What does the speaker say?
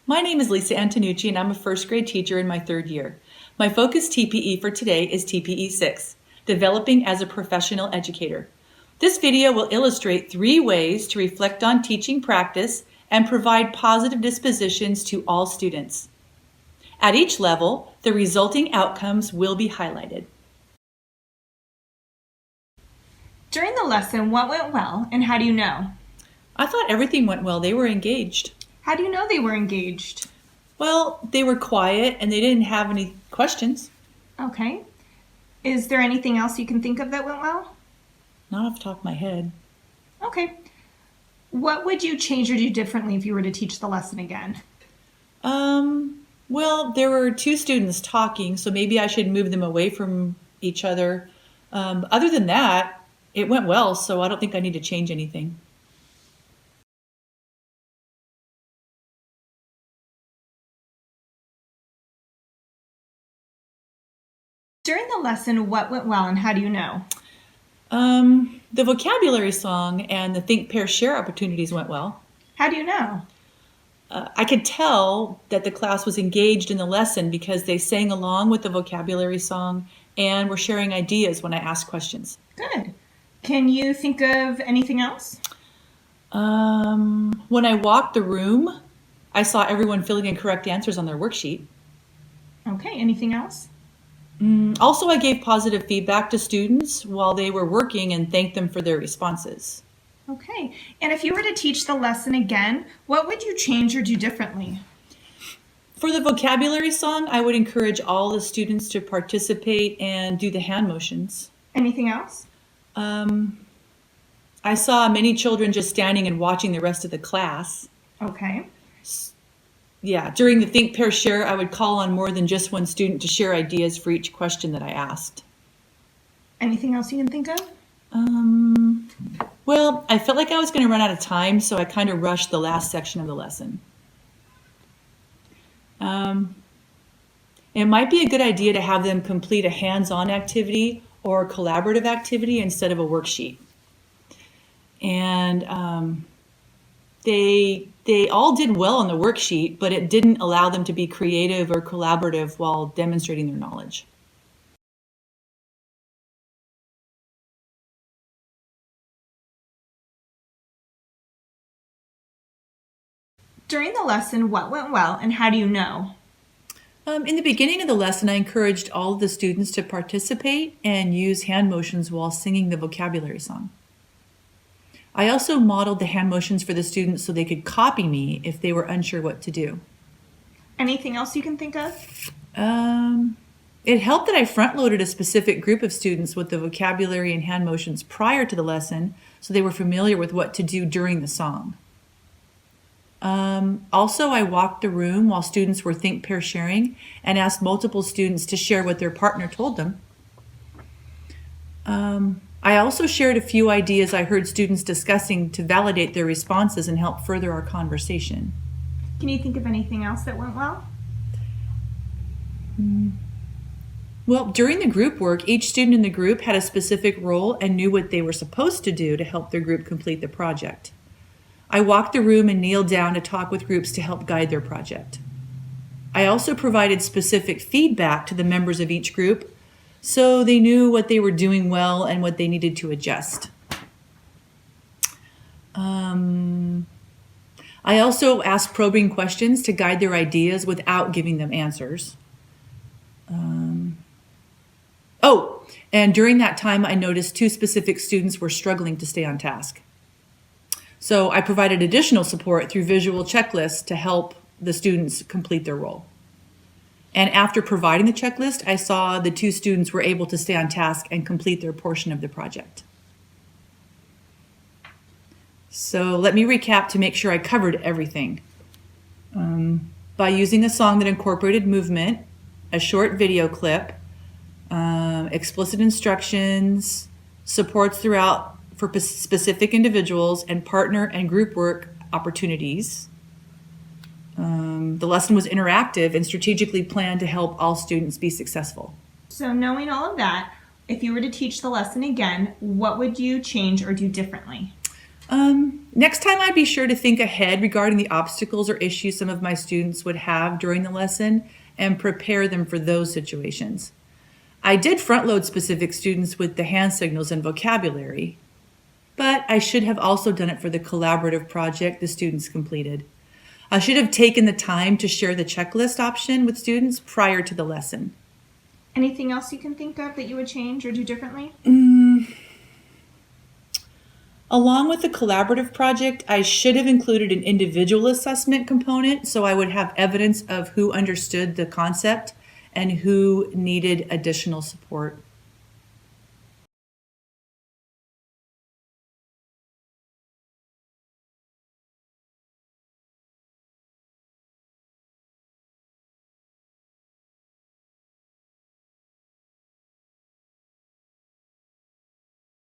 My name is Lisa Antonucci and I'm a first grade teacher in my third year. My focus TPE for today is TPE 6, Developing as a Professional Educator. This video will illustrate 3 ways to reflect on teaching practice and provide positive dispositions to all students. At each level, the resulting outcomes will be highlighted. During the lesson, what went well and how do you know? I thought everything went well. They were engaged. How do you know they were engaged? Well, they were quiet and they didn't have any questions. Okay. Is there anything else you can think of that went well? Not off the top of my head. Okay. What would you change or do differently if you were to teach the lesson again? Well, there were 2 students talking, so maybe I should move them away from each other. Other than that, it went well, so I don't think I need to change anything. During the lesson, what went well and how do you know? The vocabulary song and the think, pair, share opportunities went well. How do you know? I could tell that the class was engaged in the lesson because they sang along with the vocabulary song and were sharing ideas when I asked questions. Good. Can you think of anything else? When I walked the room, I saw everyone filling in correct answers on their worksheet. Okay, anything else? Also, I gave positive feedback to students while they were working and thanked them for their responses. Okay, and if you were to teach the lesson again, what would you change or do differently? For the vocabulary song, I would encourage all the students to participate and do the hand motions. Anything else? I saw many children just standing and watching the rest of the class. Okay. Yeah, during the think, pair, share, I would call on more than just one student to share ideas for each question that I asked. Anything else you can think of? Well, I felt like I was going to run out of time, so I kind of rushed the last section of the lesson. It might be a good idea to have them complete a hands-on activity or collaborative activity instead of a worksheet. And they all did well on the worksheet, but it didn't allow them to be creative or collaborative while demonstrating their knowledge. During the lesson, what went well and how do you know? In the beginning of the lesson, I encouraged all of the students to participate and use hand motions while singing the vocabulary song. I also modeled the hand motions for the students so they could copy me if they were unsure what to do. Anything else you can think of? It helped that I front-loaded a specific group of students with the vocabulary and hand motions prior to the lesson so they were familiar with what to do during the song. Also, I walked the room while students were think, pair, sharing and asked multiple students to share what their partner told them. I also shared a few ideas I heard students discussing to validate their responses and help further our conversation. Can you think of anything else that went well? Well, during the group work, each student in the group had a specific role and knew what they were supposed to do to help their group complete the project. I walked the room and kneeled down to talk with groups to help guide their project. I also provided specific feedback to the members of each group so they knew what they were doing well and what they needed to adjust. I also asked probing questions to guide their ideas without giving them answers. And during that time, I noticed 2 specific students were struggling to stay on task. So I provided additional support through visual checklists to help the students complete their role. And after providing the checklist, I saw the 2 students were able to stay on task and complete their portion of the project. So let me recap to make sure I covered everything. By using a song that incorporated movement, a short video clip, explicit instructions, supports throughout for specific individuals, and partner and group work opportunities. The lesson was interactive and strategically planned to help all students be successful. So knowing all of that, if you were to teach the lesson again, what would you change or do differently? Next time I'd be sure to think ahead regarding the obstacles or issues some of my students would have during the lesson and prepare them for those situations. I did front load specific students with the hand signals and vocabulary, but I should have also done it for the collaborative project the students completed. I should have taken the time to share the checklist option with students prior to the lesson. Anything else you can think of that you would change or do differently? Along with the collaborative project, I should have included an individual assessment component so I would have evidence of who understood the concept and who needed additional support.